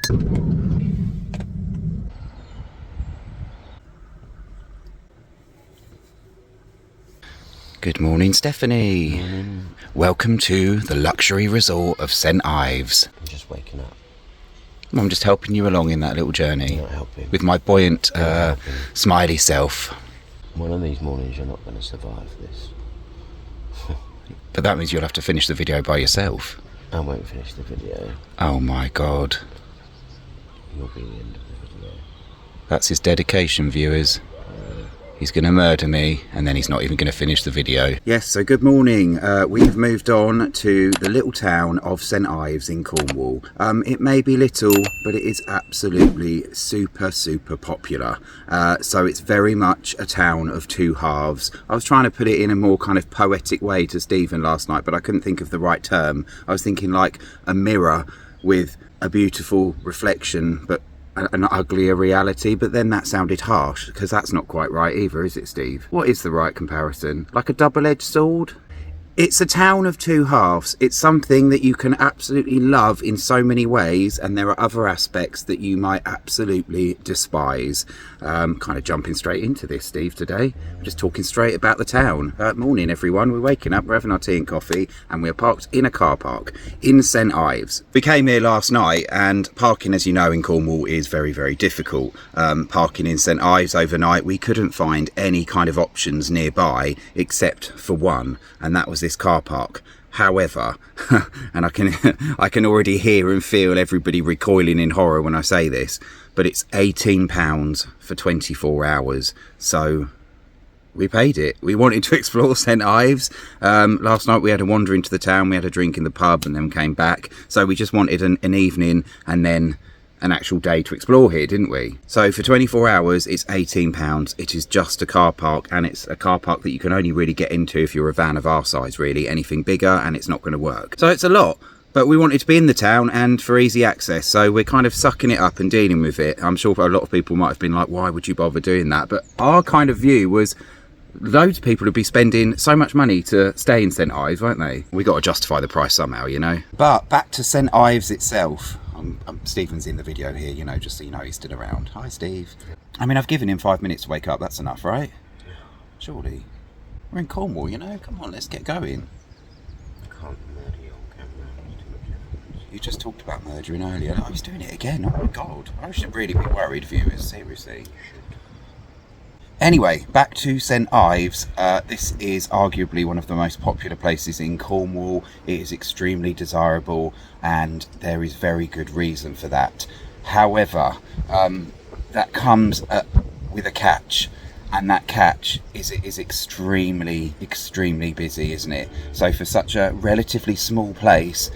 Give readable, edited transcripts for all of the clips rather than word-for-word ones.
Good morning, Stephanie. Morning. Welcome to the luxury resort of St Ives. I'm just waking up. I'm just helping you along in that little journey. Not helping. With my buoyant, smiley self. One of these mornings you're not going to survive this. But that means you'll have to finish the video by yourself. I won't finish the video. Oh my god. You'll be the end of the video. That's his dedication, viewers. He's going to murder me, and then he's not even going to finish the video. Yes, so good morning. We've moved on to the little town of St Ives in Cornwall. It may be little, but it is absolutely super popular. So it's very much a town of two halves. I was trying to put it in a more kind of poetic way to Stephen last night, but I couldn't think of the right term. I was thinking like a mirror with a beautiful reflection, but an uglier reality, but then that sounded harsh, because that's not quite right either, is it, Steve? What is the right comparison? Like a double-edged sword? It's a town of two halves. It's something that you can absolutely love in so many ways, and there are other aspects that you might absolutely despise. Kind of jumping straight into this, Steve, today. We're just talking straight about the town. Morning, everyone. We're waking up, we're having our tea and coffee, and we're parked in a car park in St Ives. We came here last night, and parking, as you know, in Cornwall is very difficult. Parking in St Ives overnight, we couldn't find any kind of options nearby except for one, and that was this car park. However, and I can already hear and feel everybody recoiling in horror when I say this, but it's £18 for 24 hours. So we paid it. We wanted to explore St Ives. Last night we had a wander into the town, we had a drink in the pub and then came back. So we just wanted an evening and then an actual day to explore here, didn't we? So for 24 hours it's £18. It is just a car park, and it's a car park that you can only really get into if you're a van of our size, really. Anything bigger and it's not going to work. So it's a lot, but we wanted to be in the town and for easy access, so we're kind of sucking it up and dealing with it. I'm sure a lot of people might have been like, why would you bother doing that? But our kind of view was loads of people would be spending so much money to stay in St Ives, won't they? We got to justify the price somehow, you know. But back to St Ives itself. Stephen's in the video here, you know, just so you know he's still around. Hi, Steve. I mean, I've given him 5 minutes to wake up. That's enough, right? Yeah. Surely. We're in Cornwall, you know. Come on, let's get going. I can't murder you on camera. It's too much effort. You just talked about murdering earlier. I was doing it again. Oh my god. I should really be worried, viewers. Seriously. Anyway, back to St Ives. This is arguably one of the most popular places in Cornwall. It is extremely desirable, and there is very good reason for that. However, that comes with a catch, and that catch is extremely busy, isn't it? So for such a relatively small place,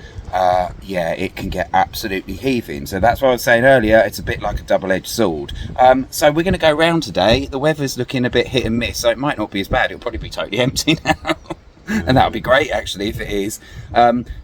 yeah, it can get absolutely heaving. So that's what I was saying earlier, it's a bit like a double-edged sword. So we're going to go round today. The weather's looking a bit hit and miss, so it might not be as bad. It'll probably be totally empty now. And that would be great, actually, if it is.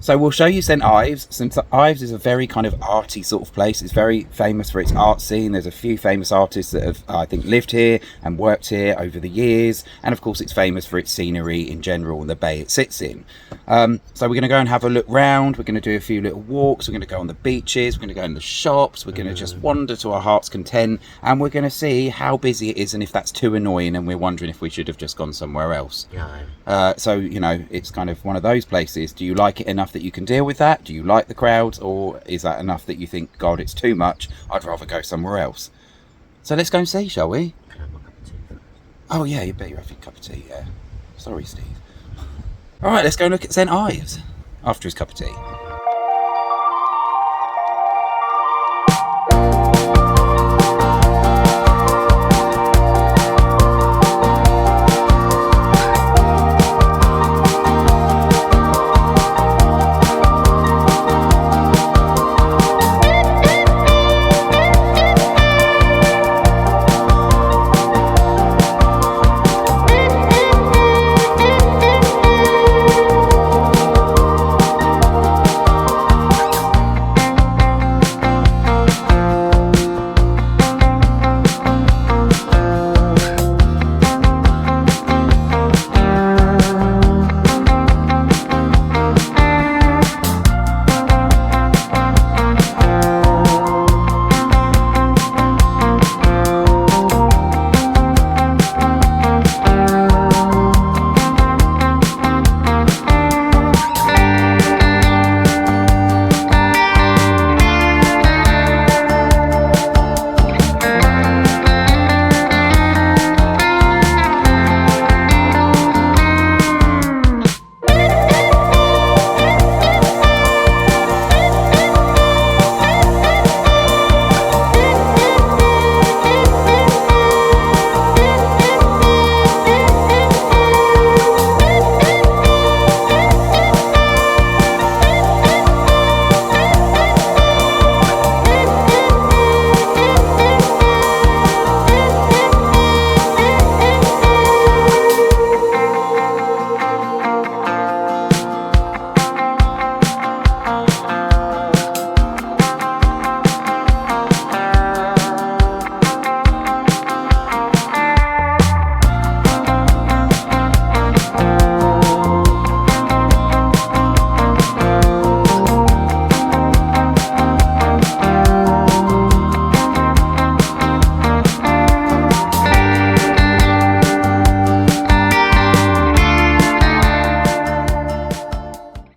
So we'll show you St Ives. St Ives is a very kind of arty sort of place. It's very famous for its art scene. There's a few famous artists that have, I think, lived here and worked here over the years. And of course, it's famous for its scenery in general and the bay it sits in. So we're going to go and have a look round. We're going to do a few little walks. We're going to go on the beaches. We're going to go in the shops. We're going to just wander to our heart's content. And we're going to see how busy it is and if that's too annoying. And we're wondering if we should have just gone somewhere else. Yeah. So, you know, it's kind of one of those places. Do you like it enough that you can deal with that? Do you like the crowds? Or is that enough that you think, God, it's too much, I'd rather go somewhere else? So let's go and see, shall we? Can I have my cup of tea first? Oh yeah, you better have your cup of tea, yeah. Sorry, Steve. Alright, let's go and look at St Ives after his cup of tea.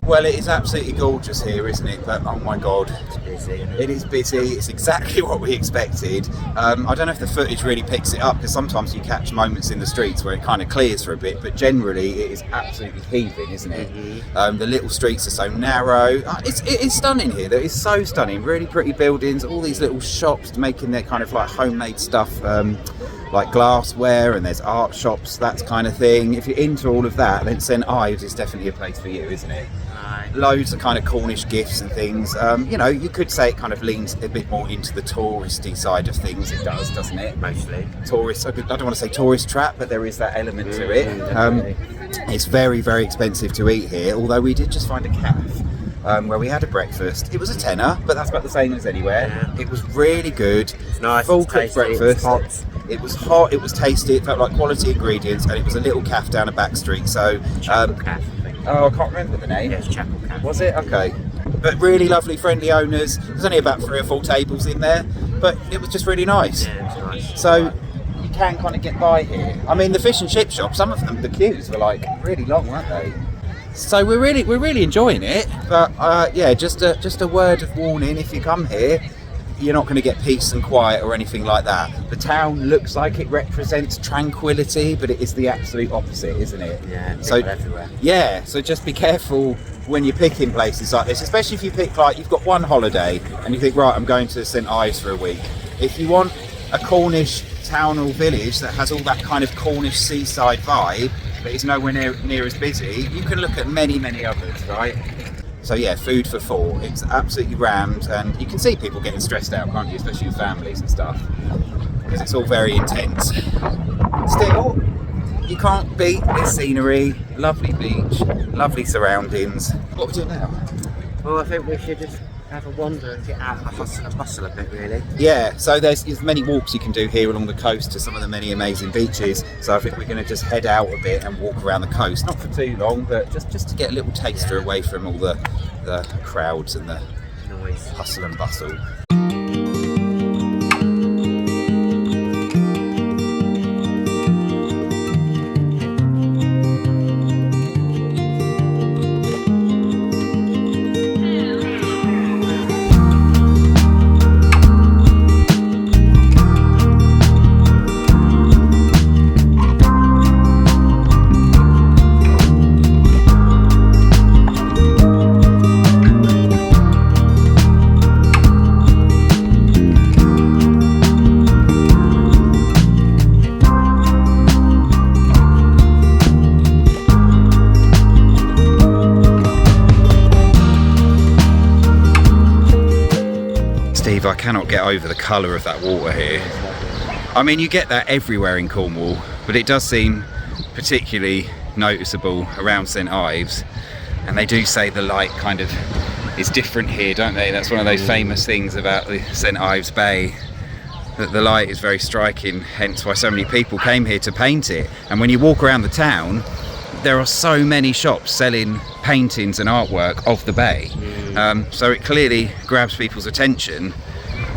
Well, it is absolutely gorgeous here, isn't it? But oh my god, It's busy, isn't it? it is busy. It's exactly what we expected. I don't know if the footage really picks it up, because sometimes you catch moments in the streets where it kind of clears for a bit, but generally it is absolutely heaving, isn't it? The little streets are so narrow. It is stunning here. It is so stunning. Really pretty buildings, all these little shops making their kind of like homemade stuff, like glassware, and there's art shops, that kind of thing. If you're into all of that, then St Ives is definitely a place for you, isn't it? Loads of kind of Cornish gifts and things. You know, you could say it kind of leans a bit more into the touristy side of things. It does, doesn't it? Mostly. Tourist, I don't want to say tourist trap, but there is that element to it. It's very, very expensive to eat here, although we did just find a cafe where we had a breakfast. It was a tenner, but that's about the same as anywhere. Yeah. It was really good. It's nice. Full It's cooked tasty, breakfast. It's hot. It was hot, it was tasty, it felt like quality ingredients, and it was a little cafe down a back street. So, Chapel Cafe, I think. oh, I can't remember the name. Yes, Chapel Cafe. Was it? Okay. But really lovely, friendly owners. There's only about 3 or 4 tables in there, but it was just really nice. Yeah, it's nice. So you can kind of get by here. I mean, the fish and chip shop, some of them, the queues were like really long, weren't they? So we're really enjoying it. But yeah, just a word of warning: if you come here, you're not going to get peace and quiet or anything like that. The town looks like it represents tranquility, but it is the absolute opposite, isn't it? Yeah, people So everywhere. yeah, so just be careful when you're picking places like this, especially if you pick, like, you've got one holiday and you think, right, I'm going to St Ives for a week. If you want a Cornish town or village that has all that kind of Cornish seaside vibe, but is nowhere near as busy, you can look at many others, right? So yeah, food for 4. It's absolutely rammed, and you can see people getting stressed out, can't you? Especially with families and stuff, because it's all very intense. Still, you can't beat this scenery. Lovely beach, lovely surroundings. What are we doing now? Well, I think we should just have a wander and get out of the hustle and bustle a bit, really. Yeah, so there's many walks you can do here along the coast to some of the many amazing beaches. So I think we're going to just head out a bit and walk around the coast. Not for too long, but just to get a little taster away from all the crowds and the Noise. hustle and bustle. I cannot get over the colour of that water here. I mean, you get that everywhere in Cornwall, but it does seem particularly noticeable around St Ives, and they do say the light kind of is different here, don't they? That's one of those famous things about the St Ives Bay, that the light is very striking, hence why so many people came here to paint it. And when you walk around the town, there are so many shops selling paintings and artwork of the bay. So it clearly grabs people's attention,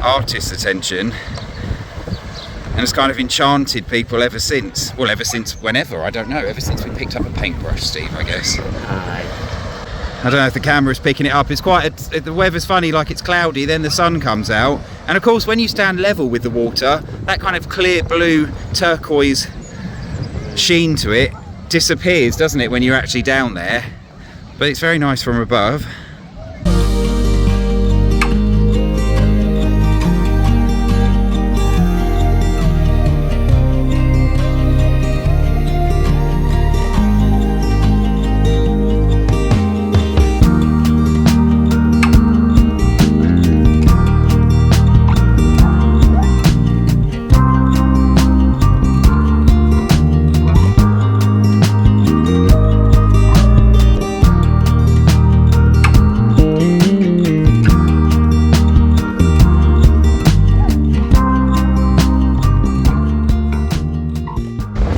artists' attention, and it's kind of enchanted people ever since whenever, I don't know, ever since we picked up a paintbrush, Steve, I guess. I don't know if the camera's picking it up. It's the weather's funny, like it's cloudy, then the sun comes out, and of course when you stand level with the water, that kind of clear blue turquoise sheen to it disappears, doesn't it, when you're actually down there? But it's very nice from above.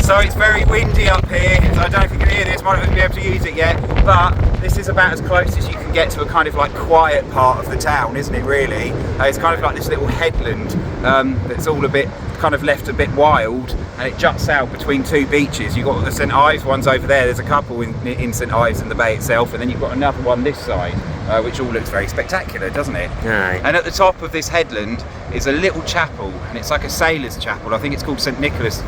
So it's very windy up here, so I don't know if you can hear this, might not be able to use it yet, but this is about as close as you can get to a kind of like quiet part of the town, isn't it really? It's kind of like this little headland that's all a bit kind of left a bit wild, and it juts out between two beaches. You've got the St Ives ones over there. There's a couple in St Ives in the bay itself, and then you've got another one this side, which all looks very spectacular, doesn't it? Aye. And at the top of this headland is a little chapel, and it's like a sailor's chapel. I think it's called St Nicholas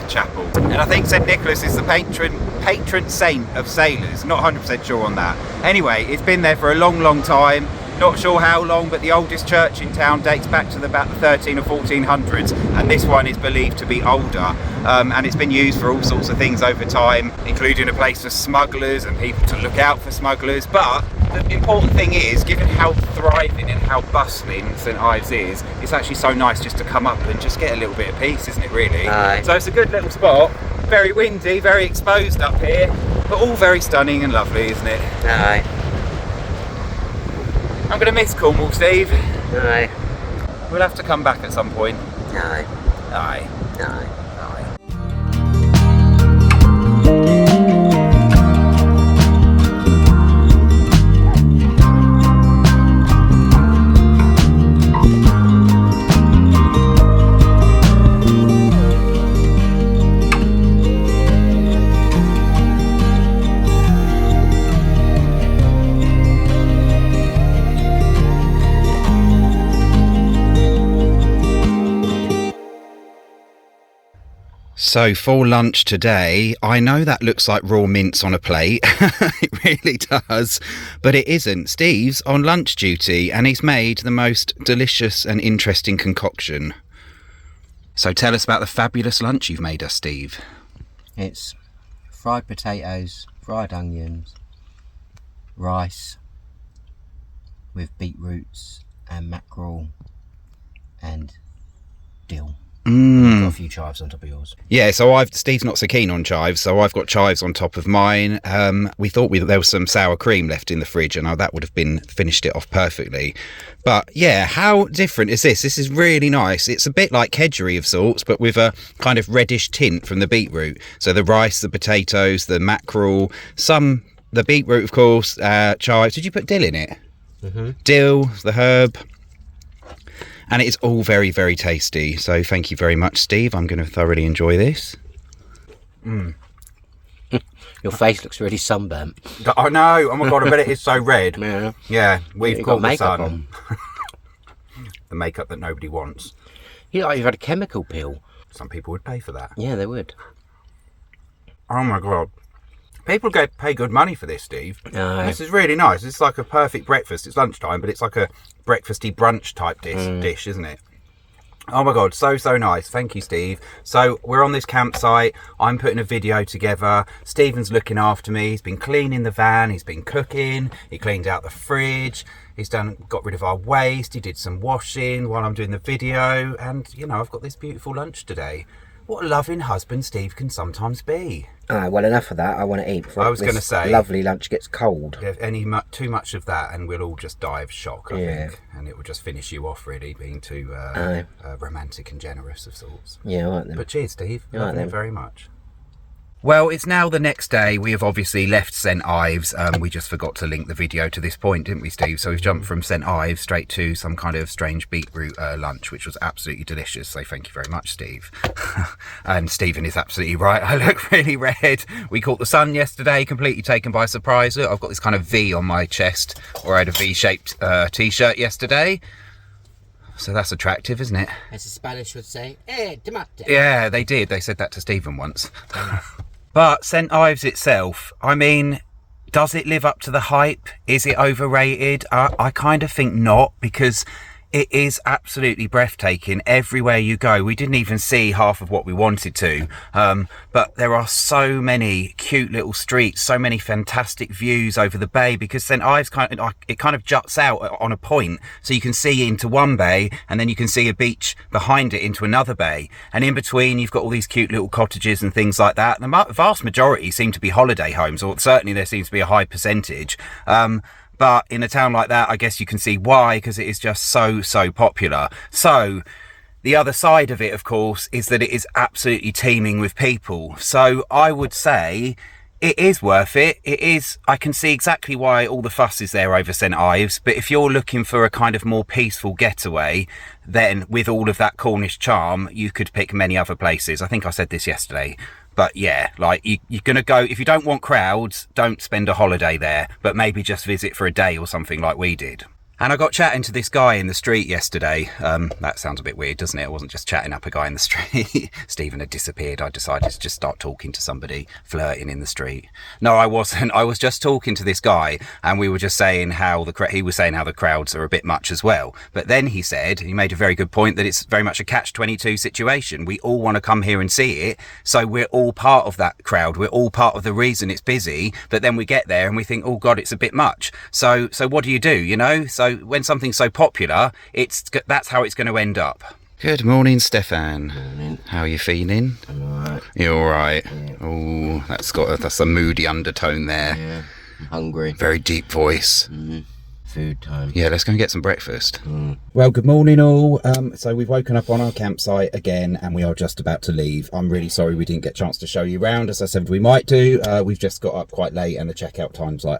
Chapel, and I think St Nicholas is the patron saint of sailors. Not 100% sure on that. Anyway, it's been there for a long time. Not sure how long, but the oldest church in town dates back to about the 13 or 1400s, and this one is believed to be older, and it's been used for all sorts of things over time, including a place for smugglers and people to look out for smugglers. But the important thing is, given how thriving and how bustling St Ives is, it's actually so nice just to come up and just get a little bit of peace, isn't it, really? Aye. So it's a good little spot, very windy, very exposed up here, but all very stunning and lovely, isn't it? Aye. I'm going to miss Cornwall, Steve. Aye. We'll have to come back at some point. Aye. Aye. Aye. Aye. So for lunch today, I know that looks like raw mince on a plate. It really does, but it isn't. Steve's on lunch duty and he's made the most delicious and interesting concoction. So tell us about the fabulous lunch you've made us, Steve. It's fried potatoes, fried onions, rice with beetroots and mackerel and dill. Got a few chives on top of yours. Yeah, so Steve's not so keen on chives, so I've got chives on top of mine. We thought there was some sour cream left in the fridge, and that would have finished it off perfectly. But yeah, how different is this? This is really nice. It's a bit like kedgeree of sorts, but with a kind of reddish tint from the beetroot. So the rice, the potatoes, the mackerel, the beetroot, of course, chives. Did you put dill in it? Mm-hmm. Dill, the herb. And it's all very, very tasty. So thank you very much, Steve. I'm going to thoroughly enjoy this. Your face looks really sunburnt. I know. Oh my God, I bet it is so red. Yeah. Yeah, we've got the makeup sun. on. The makeup that nobody wants. You look like you've had a chemical peel. Some people would pay for that. Yeah, they would. Oh my God. People pay good money for this, Steve. Aye. This is really nice. It's like a perfect breakfast. It's lunchtime, but it's like a breakfasty brunch type dish, isn't it? Oh my God, so nice. Thank you, Steve. So we're on this campsite. I'm putting a video together. Stephen's looking after me. He's been cleaning the van. He's been cooking. He cleaned out the fridge. He's got rid of our waste. He did some washing while I'm doing the video. And, you know, I've got this beautiful lunch today. What a loving husband Steve can sometimes be. Well, enough of that. I want to eat before I was going to say, lovely lunch gets cold. If too much of that, and we'll all just die of shock, I think, and it will just finish you off, really, being too romantic and generous of sorts. Yeah, all right then. But cheers, Steve. All right, Loving then. it very much. Well, it's now the next day. We have obviously left St Ives. We just forgot to link the video to this point, didn't we, Steve? So we've jumped from St Ives straight to some kind of strange beetroot lunch, which was absolutely delicious. So thank you very much, Steve. And Stephen is absolutely right. I look really red. We caught the sun yesterday, completely taken by surprise. Look, I've got this kind of V on my chest, or I had a V-shaped t-shirt yesterday. So that's attractive, isn't it? As the Spanish would say, tomate. Yeah, they did. They said that to Stephen once. But St Ives itself, I mean, does it live up to the hype? Is it overrated? I kind of think not, because it is absolutely breathtaking everywhere you go. We didn't even see half of what we wanted to, but there are so many cute little streets, so many fantastic views over the bay, because St Ives kind of juts out on a point, so you can see into one bay and then you can see a beach behind it into another bay, and in between you've got all these cute little cottages and things like that. The vast majority seem to be holiday homes, or certainly there seems to be a high percentage. But in a town like that, I guess you can see why, because it is just so popular. So the other side of it, of course, is that it is absolutely teeming with people. So I would say It is worth it. It is. I can see exactly why all the fuss is there over St Ives, but if you're looking for a kind of more peaceful getaway, then with all of that Cornish charm, you could pick many other places. I think I said this yesterday. But yeah, like you're going to go, if you don't want crowds, don't spend a holiday there, but maybe just visit for a day or something like we did. And I got chatting to this guy in the street yesterday. That sounds a bit weird, doesn't it? I wasn't just chatting up a guy in the street. Stephen had disappeared. I decided to just start talking to somebody, flirting in the street. No, I wasn't. I was just talking to this guy, and we were just saying how he was saying how the crowds are a bit much as well. But then he made a very good point that it's very much a catch-22 situation. We all want to come here and see it, so we're all part of that crowd. We're all part of the reason it's busy. But then we get there and we think, oh God, it's a bit much. So what do? You know? So when something's so popular, that's how it's going to end up. Good morning, Stefan. Morning. How are you feeling? I'm alright. You're all right. Yeah. Oh, that's a moody undertone there. Yeah, I'm hungry. Very deep voice. Food time. Yeah, let's go and get some breakfast. Well, good morning all. So we've woken up on our campsite again and we are just about to leave. I'm really sorry we didn't get a chance to show you around. As I said, we might do. We've just got up quite late and the checkout time's like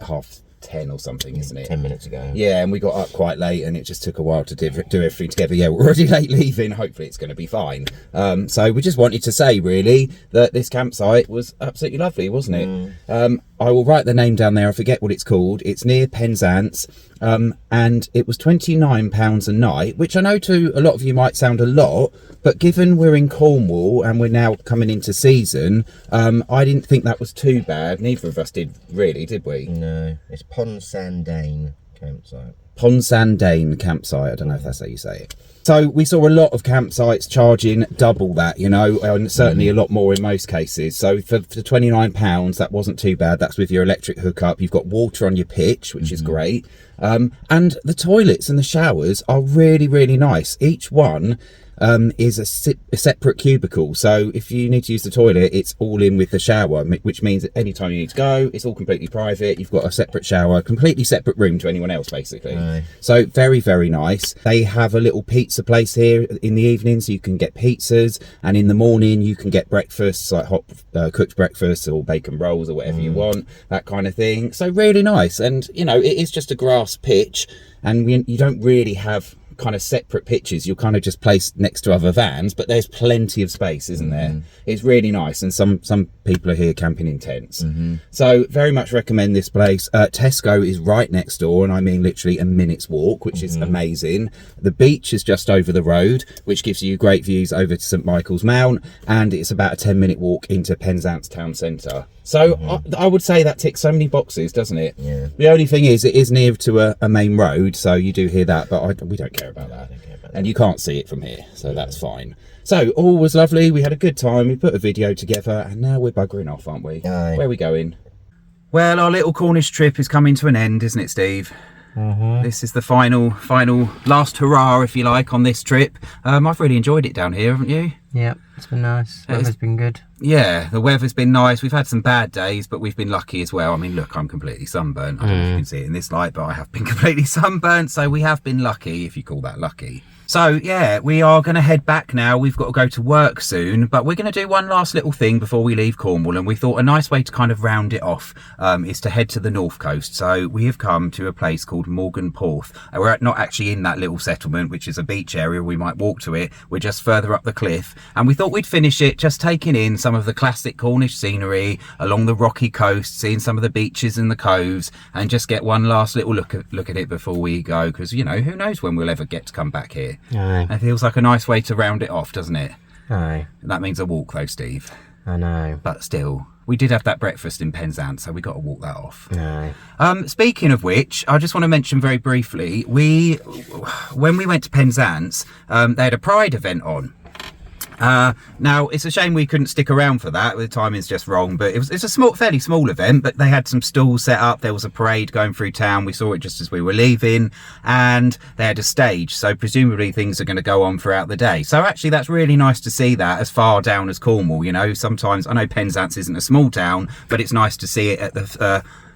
10 or something, isn't it? 10 minutes ago. Yeah, and we got up quite late and it just took a while to do everything together. Yeah, we're already late leaving. Hopefully it's going to be fine. So we just wanted to say really that this campsite was absolutely lovely, wasn't it? I will write the name down there. I forget what it's called. It's near Penzance. And it was £29 a night, which I know to a lot of you might sound a lot, but given we're in Cornwall and we're now coming into season, I didn't think that was too bad. Neither of us did really, did we? No, it's Ponsandane campsite. Ponsandane campsite. I don't know if that's how you say it. So we saw a lot of campsites charging double that, you know, and certainly a lot more in most cases. So for £29, that wasn't too bad. That's with your electric hookup. You've got water on your pitch, which is great. And the toilets and the showers are really, really nice. Each one is a separate cubicle, so if you need to use the toilet, it's all in with the shower, which means that anytime you need to go, it's all completely private. You've got a separate shower, completely separate room to anyone else basically. Right. So very, very nice. They have a little pizza place here in the evening, so you can get pizzas, and in the morning you can get breakfasts like hot cooked breakfast or bacon rolls or whatever you want, that kind of thing. So really nice. And you know, it is just a grass pitch, and you don't really have kind of separate pitches. You're kind of just placed next to other vans, but there's plenty of space, isn't there? It's really nice, and some people are here camping in tents. So very much recommend this place. Tesco is right next door, and I mean literally a minute's walk, which is amazing. The beach is just over the road, which gives you great views over to St Michael's Mount, and it's about a 10-minute walk into Penzance town centre. So I would say that ticks so many boxes, doesn't it? Yeah. The only thing is, it is near to a main road, so you do hear that, but we don't care about that. And you can't see it from here, so that's fine. So all was lovely. We had a good time. We put a video together, and now we're buggering off, aren't we? Aye. Where are we going? Well, our little Cornish trip is coming to an end, isn't it, Steve? This is the final last hurrah, if you like, on this trip. I've really enjoyed it down here, haven't you? Yeah, it's been nice. Weather's been good. Yeah, the weather's been nice. We've had some bad days, but we've been lucky as well. I mean, look, I'm completely sunburnt. I don't know if you can see it in this light, but I have been completely sunburnt, so we have been lucky, if you call that lucky. So yeah, we are going to head back now. We've got to go to work soon, but we're going to do one last little thing before we leave Cornwall, and we thought a nice way to kind of round it off is to head to the north coast. So we have come to a place called Morganporth. We're not actually in that little settlement, which is a beach area. We might walk to it. We're just further up the cliff, and we thought we'd finish it just taking in some of the classic Cornish scenery along the rocky coast, seeing some of the beaches and the coves, and just get one last little look at it before we go, because you know, who knows when we'll ever get to come back here. Aye. It feels like a nice way to round it off, doesn't it? Aye. That means a walk though, Steve. I know. But still, we did have that breakfast in Penzance, so we got to walk that off. Aye. Speaking of which, I just want to mention very briefly, when we went to Penzance, they had a Pride event on. Now it's a shame we couldn't stick around for that. The timing's just wrong, but it's a fairly small event, but they had some stalls set up. There was a parade going through town. We saw it just as we were leaving, and they had a stage, so presumably things are going to go on throughout the day. So actually that's really nice to see that as far down as Cornwall. You know, sometimes I know Penzance isn't a small town, but it's nice to see it at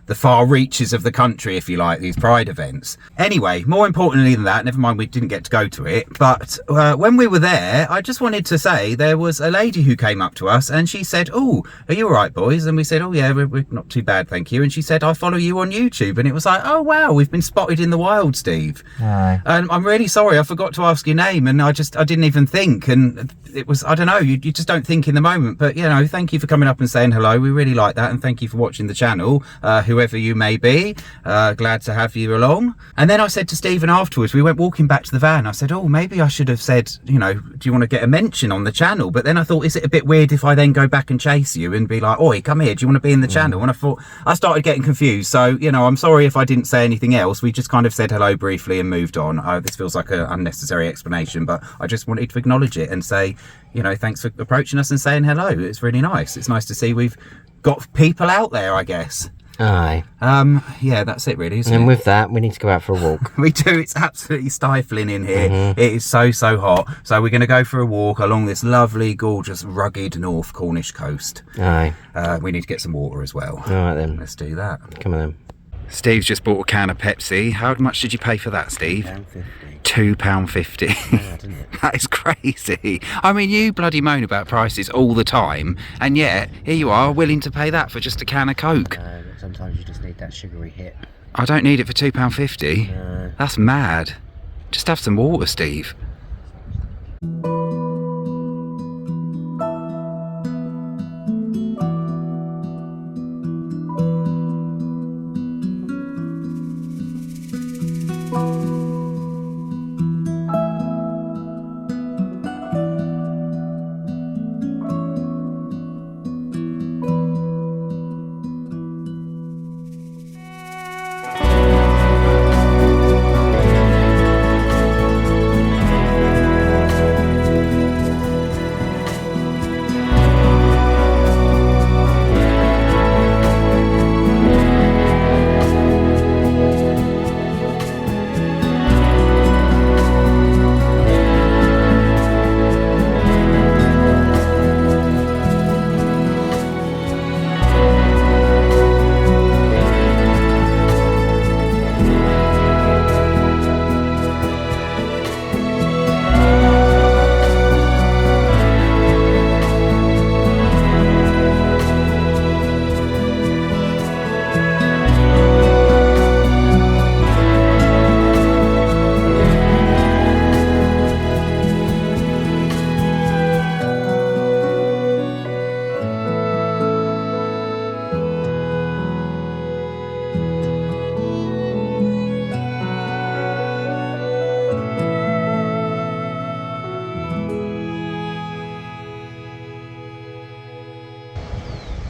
the far reaches of the country, if you like, these pride events. Anyway, more importantly than that, never mind, we didn't get to go to it, but when we were there, I just wanted to say there was a lady who came up to us and she said, "Oh, are you all right, boys?" And we said, "Oh yeah, we're not too bad, thank you." And she said, "I follow you on YouTube." And it was like, "Oh wow, we've been spotted in the wild, Steve." Aye. And I'm really sorry, I forgot to ask your name, and I didn't even think, and it was, I don't know, you just don't think in the moment. But you know, thank you for coming up and saying hello, we really like that, and thank you for watching the channel, whoever you may be. Glad to have you along. And then I said to Stephen afterwards, we went walking back to the van, I said, "Oh, maybe I should have said, you know, do you want to get a mention on the channel?" But then I thought, is it a bit weird if I then go back and chase you and be like, "Oi, come here, do you want to be in the channel?" And I started getting confused. So, you know, I'm sorry if I didn't say anything else. We just kind of said hello briefly and moved on. This feels like an unnecessary explanation, but I just wanted to acknowledge it and say, you know, thanks for approaching us and saying hello. It's really nice. It's nice to see we've got people out there, I guess. Aye. Yeah, that's it really, isn't And it? with that, we need to go out for a walk. We do. It's absolutely stifling in here. It is so hot. So we're going to go for a walk along this lovely, gorgeous, rugged North Cornish coast. Aye. We need to get some water as well. All right then. Let's do that. Come on then. Steve's just bought a can of Pepsi. How much did you pay for that, Steve? £2.50. Yeah, didn't it? That is crazy. I mean, you bloody moan about prices all the time, and yet here you are willing to pay that for just a can of Coke. Sometimes you just need that sugary hit. I don't need it for £2.50. No. That's mad. Just have some water, Steve.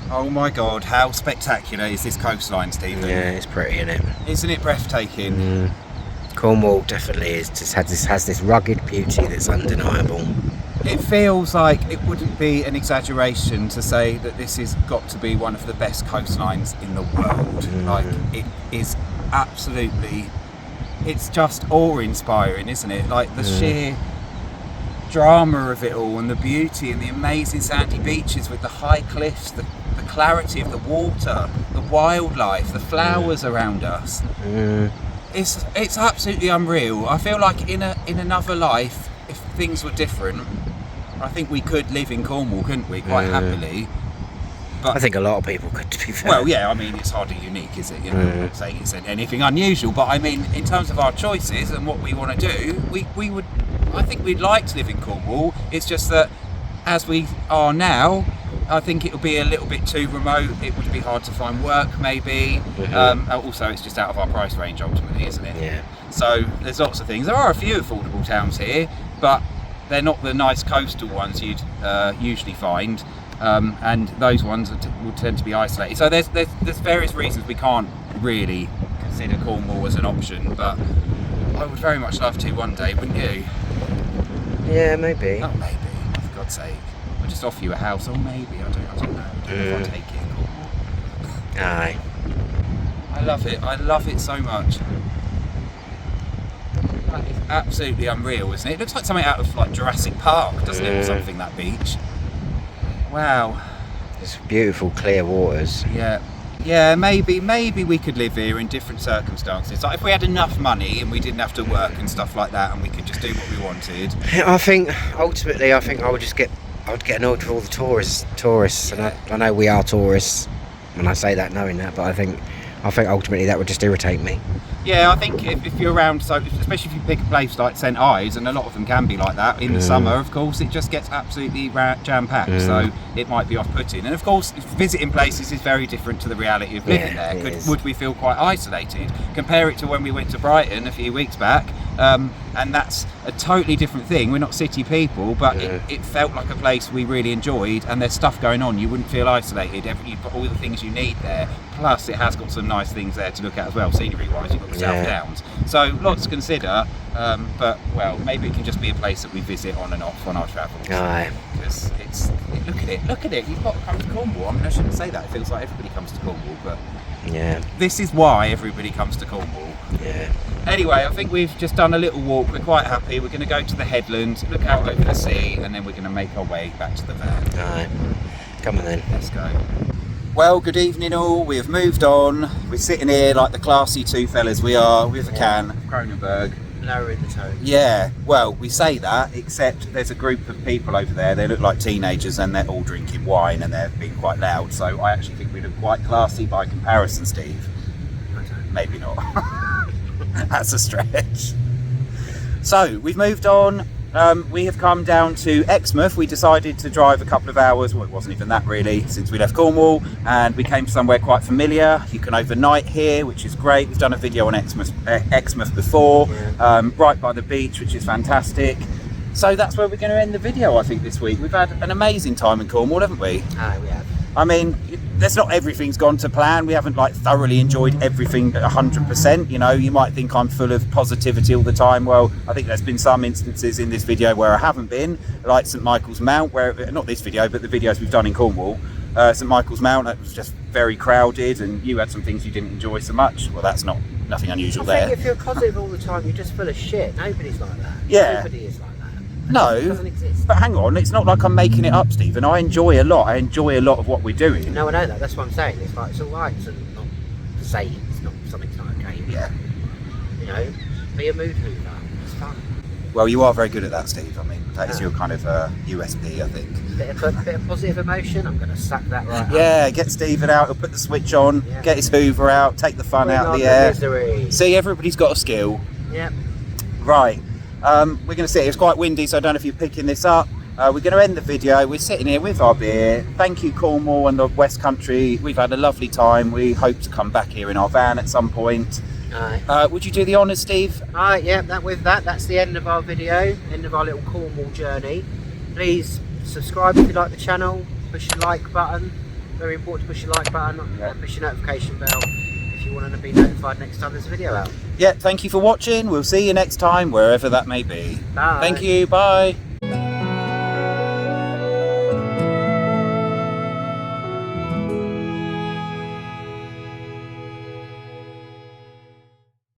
Oh my God, how spectacular is this coastline, Stephen? Yeah, it's pretty, isn't it? Isn't it breathtaking? Cornwall definitely is. Just has this rugged beauty that's undeniable. It feels like it wouldn't be an exaggeration to say that this has got to be one of the best coastlines in the world. Like, it is absolutely, it's just awe-inspiring, isn't it? Like, the sheer drama of it all, and the beauty and the amazing sandy beaches with the high cliffs, the clarity of the water, the wildlife, the flowers around us. It's absolutely unreal. I feel like in another life, if things were different, I think we could live in Cornwall, couldn't we, quite happily. But I think a lot of people could, to be fair. well, yeah, I mean, it's hardly unique, is it? You know, I'm not saying it's anything unusual, but I mean, in terms of our choices and what we want to do, we would, I think we'd like to live in Cornwall. It's just that as we are now, I think it would be a little bit too remote. It would be hard to find work, maybe. Also, it's just out of our price range, ultimately, isn't it? Yeah. So there's lots of things. There are a few affordable towns here, but they're not the nice coastal ones you'd usually find. And those ones would tend to be isolated. So there's various reasons we can't really consider Cornwall as an option, but I would very much love to one day, wouldn't you? Yeah, maybe. Oh, maybe, for God's sake. I'll just offer you a house, or maybe, I don't know. I don't know if I'll take it in Cornwall. Aye. I love it so much. That is absolutely unreal, isn't it? It looks like something out of like Jurassic Park, doesn't it, or something, that beach. Wow. It's beautiful, clear waters. Yeah. Yeah, maybe we could live here in different circumstances. Like if we had enough money and we didn't have to work and stuff like that, and we could just do what we wanted. I think ultimately, I would get annoyed with all the tourists, and I know we are tourists, and I say that knowing that, but I think ultimately that would just irritate me. Yeah, I think if you're around, so especially if you pick a place like St Ives, and a lot of them can be like that in the summer, of course, it just gets absolutely jam-packed, so it might be off-putting. And of course, visiting places is very different to the reality of living there. Would we feel quite isolated? Compare it to when we went to Brighton a few weeks back, and that's a totally different thing. We're not city people, but it felt like a place we really enjoyed, and there's stuff going on. You wouldn't feel isolated. You've got all the things you need there. Plus, it has got some nice things there to look at as well, scenery-wise. You've got the South Downs, so lots to consider. But well, maybe it can just be a place that we visit on and off on our travels. Aye. Because look at it. You've got to come to Cornwall. I mean, I shouldn't say that. It feels like everybody comes to Cornwall, but this is why everybody comes to Cornwall. Yeah. Anyway, I think we've just done a little walk. We're quite happy. We're going to go to the headland, look out over the sea, and then we're going to make our way back to the van. Aye. Come on then. Let's go. Well, good evening all. We have moved on. We're sitting here like the classy two fellas we are with a can of Kronenberg. Lowering the tone. Yeah, well, we say that, except there's a group of people over there. They look like teenagers and they're all drinking wine and they're being quite loud. So I actually think we look quite classy by comparison, Steve. Maybe not. That's a stretch. So we've moved on. We have come down to Exmouth. We decided to drive a couple of hours. Well, it wasn't even that really, since we left Cornwall, and we came somewhere quite familiar. You can overnight here, which is great. We've done a video on Exmouth before, right by the beach, which is fantastic. So that's where we're going to end the video, I think, this week. We've had an amazing time in Cornwall, haven't we? Aye, we have. I mean, there's not everything's gone to plan. We haven't like thoroughly enjoyed everything 100%. You know, you might think I'm full of positivity all the time. Well, I think there's been some instances in this video where I haven't been, like St Michael's Mount, where, not this video, but the videos we've done in Cornwall. St Michael's Mount, it was just very crowded, and you had some things you didn't enjoy so much. Well, that's nothing unusual there. I think if you're positive all the time, you're just full of shit. Nobody's like that. Yeah. Nobody is like that. No, It doesn't exist. but hang on, it's not like I'm making it up, Stephen. I enjoy a lot of what we're doing. No, I know that. That's what I'm saying. It's like, it's all right to not say it's not, something's not okay. Yeah. You know, be a mood hoover. It's fun. Well, you are very good at that, Steve. I mean, that is your kind of USP, I think. Bit of positive emotion. I'm going to suck that right up. Yeah, get Stephen out, he'll put the switch on, get his Hoover out, take the fun out of the air. Misery. See, everybody's got a skill. Yep. Right, we're going to sit. It's quite windy, so I don't know if you're picking this up. We're going to end the video. We're sitting here with our beer. Thank you, Cornwall and the West Country. We've had a lovely time. We hope to come back here in our van at some point. Aye. Would you do the honours, Steve? Alright, yeah, that's the end of our video, end of our little Cornwall journey. Please subscribe if you like the channel, push the like button, very important to push the like button, and push the notification bell if you want to be notified next time there's a video out. Yeah, thank you for watching. We'll see you next time, wherever that may be. Bye. Thank you, bye.